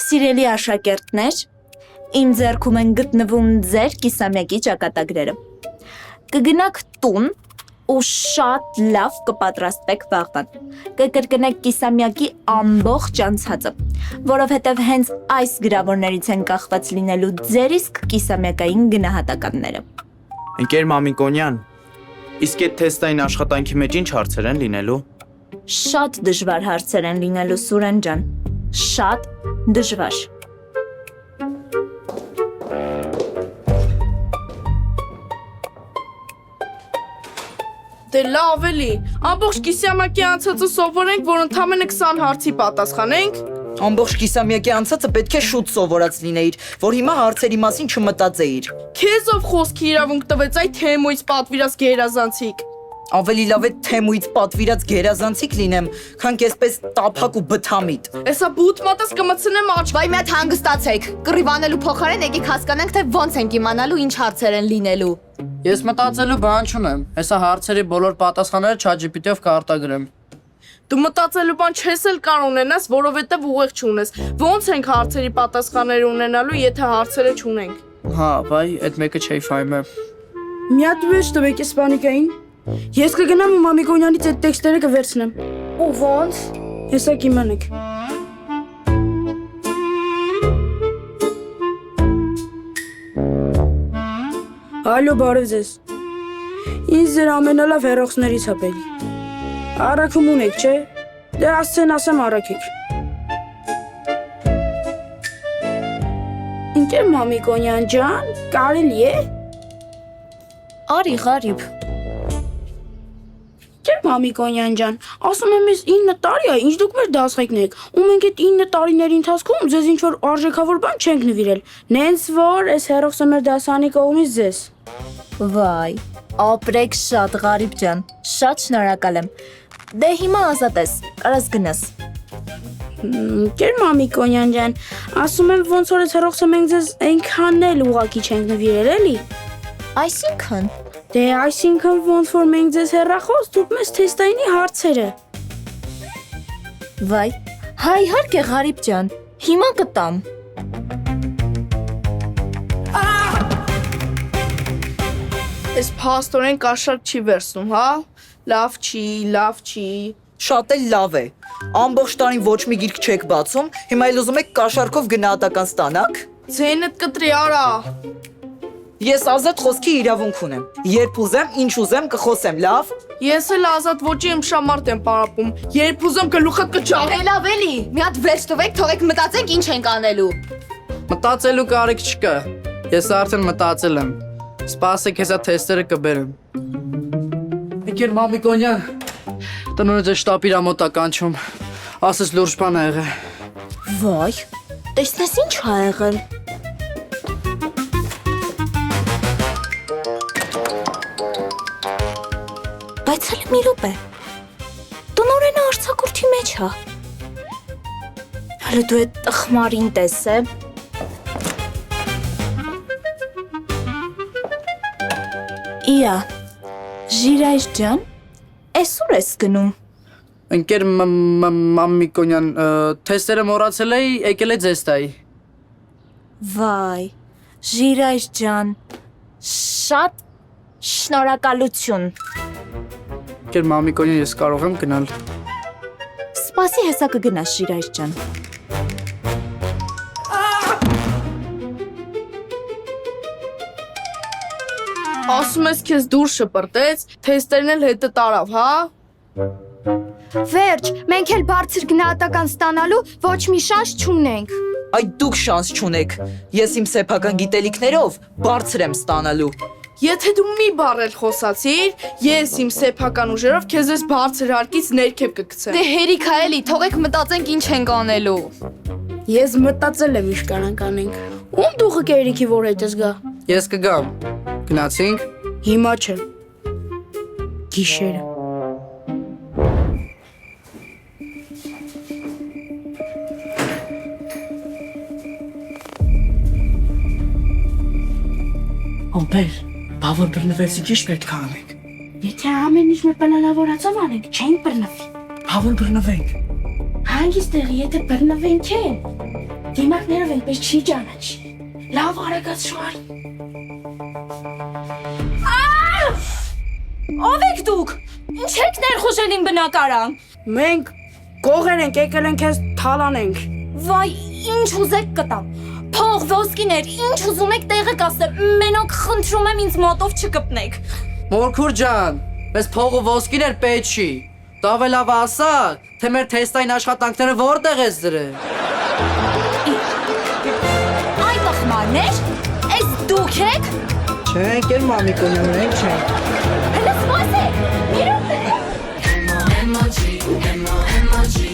Սիրելի աշակերտներ, իմ ձեռքում են գտնվում ձեր կիսամյակի ճակատագրերը։ Կգնաք տուն ու շատ լավ կպատրաստվեք վաղվան։ Կկրկնեք կիսամյակի ամբողջ անցածը, որովհետև հենց այս գրավորներից են կախված լինելու ձեր իսկ կիսամյակային գնահատականները։ Ընկեր Մամիկոնյան, իսկ այդ թեստային աշխատանքի մեջ ինչ հարցեր են լինելու։ Շատ դժվար հարցեր են լինելու, Սուրեն ջան, շատ դժվար։ Դե լավ էլի, ամբողջ կիսամյակի անցածը սովորենք, որ ընդամենը 20 հարցի պատասխանենք։ Ամբողջ կիսամյակի անցածը պետք է շուտ սովորած լինեիր, որ հիմա հարցերի մասին չմտածեիր։ Քեզ ով խոսքի իրավունք տվեց այդ թեմույց պատվիրած գերազանցիկ։ Ավելի լավ է թեմույց պատվիրած գերազանցիկ լինեմ, քան կեսպես տափակ ու բթամիտ։ Էսա բութ մատս կմցնեմ աչք։ Վայ մի հատ հանգստացեք։ Կռիվանելու փոխարեն եկեք հասկանանք, թե ոնց ենք իմանալու ինչ հարցեր են լինելու։ Ես մտածելու բան չունեմ։ Հեսա հարցերի բոլոր պատասխանները ChatGPT-ով կարտագրեմ։ Դու մտածելու բան չես էլ կարող ունենաս, որովհետև ուղեղ չունես։ Ոնց ենք հարցերի պատասխաններ ունենալու, եթե հարցերը չունենք։ Հա, վայ, այդ մեկը չէի ֆայմը։ Մի հատ վեճ տվեք իսպանիկային։ Ես կգնամ ու Մամիկոնյանից այդ տեքստերը կվերցնեմ։ Ու ոնց։ Հեսա կիմանեք։ Ալո, բարև ձեզ։ Ինձ ձեր ամենալավ հերոսներից հապելի։ Առաքում ունեք, չէ։ Դե ասցեն ասեմ առաքեք։ Ընկեր Մամիկոնյան ջան, կարելի է։ Արի Ղարիբ։ Ընկեր Մամիկոնյան ջան, ասում եմ ես 9 տարի է, ինչ դուք մեր դասղեկն եք, ու մենք այդ 9 տարիների ընթացքում ձեզ ինչ-որ արժեքավոր բան չենք նվիրել։ Նենց որ այս հերոսը մեր դասանի կողմից ձեզ։ Վայ, ապրեք շատ Ղարիբ ջան, շատ շնորհակալ եմ։ Դե հիմա ազատ ես, կարաս գնաս։ Ընկեր Մամիկոնյան ջան, ասում եմ ոնց որ այս հերոսը մենք ձեզ այնքան էլ ուղակի չենք նվիրել, էլի։ Այսինքն, Դե այսինքն ոնց որ մենք ձեզ հեռախոս, դուք մեզ թեստայինի հարցերը։ վայ, հա իհարկե Ղարիբ ջան, հիմա կտամ։ Այս փաստորեն կաշառք չի վերցնում, հա։ Լավ չի։ Շատ էլ լավ է։ Ամբողջ տարին ոչ մի գիրք չեք բացում, հիմա էլ ուզում եք կաշառքով գնահատական ստանաք։ Ձենդ կտրի արա։ Ես ազատ խոսքի իրավունք ունեմ։ Երբ ուզեմ, ինչ ուզեմ կխոսեմ, լավ։ Ես էլ ազատ ոճի եմ շամարտ եմ պարապում։ Երբ ուզեմ գլուխդ կճաղ։ Դե լավ էլի, մի հատ վեճ տվեք, թողեք մտածենք ինչ ենք անելու։ Մտածելու կարիք չկա։ Ես արդեն մտածել եմ։ Սպասեք, հեսա թեստերը կբերեմ։ Ընկեր Մամիկոնյան, տնօրենը ձեզ շտապ իր մոտ է կանչում։ Ասես լուրջ բան ա եղել։ Վայ, տեսնես ինչ ա եղել։ Բայց հələ մի րոպե։ Տնօրենը արձակուրդի մեջ ա։ Հələ դու այդ տխմարին տեսե։ Իա, Ժիրայր ջան, այսօր ես գնում։ Ընկեր Մամիկոնյան, թեստերը մոռացել էի, եկել է ձեզ տայի։ Վայ, Ժիրայր ջան, շատ շնորհակալություն։ Ընկեր Մամիկոնյան, ես կարող եմ գնալ։ Սպասի հեսա կգնաս Ժիրայր ջան։ Ասում ես քեզ դուր շպրտեց, թեստերն էլ հետը տարավ, հա։ Վերջ, մենք էլ բարձր գնահատական ստանալու ոչ մի շանս չունենք։ Այդ դուք շանս չունեք։ Ես իմ սեփական գիտելիքներով բարձր եմ ստանալու։ Եթե դու մի բառ էլ խոսացիր, ես իմ սեփական ուժերով քեզ այս բարձր հարկից ներքև կգցեմ։ Դե հերիք ա էլի, թողեք մտածենք ինչ ենք անելու։ Ես մտածել եմ ինչ կանանք անենք։ Ում դուխը կերիքի որ հետս գա։ Ես կգամ։ Գնացինք։ Հիմա չէ։ Գիշերը։ Ամպեր, բավոր բռնվեցի ճիշտ պետք է անենք։ Եթե ամեն ինչ մեր պլանավորածով անենք, չենք բռնվի։ Հավոն բռնվենք։ Հանգիստ տեղի, եթե բռնվենք են։ Դիմակներով այնպես չի ճանաչի։ Լավ արագած շարի։ Ո՞վ եք դուք։ Ինչ եք ներխուժել իմ բնակարան։ Մենք կողեր ենք, եկել ենք քեզ թալանենք։ Վայ, ինչ ուզեք կտամ։ Փող ոսկիներ, ինչ ուզում եք տեղը կասեմ։ Մենակ խնդրում եմ ինձ մոտով չկպնեք։ Մորքուր ջան, մեզ փող ու ոսկիներ պետք չի։ Դա լավ ասա, թե մեր թեստային աշխատանքները որտեղ ես դրել։ Այ տխմարներ, այս դուք եք։ Չենք էլ մամիկոնյան, մենք չենք։ Հələ սպասեք։ Մի րոպե։ Emoji, emoji.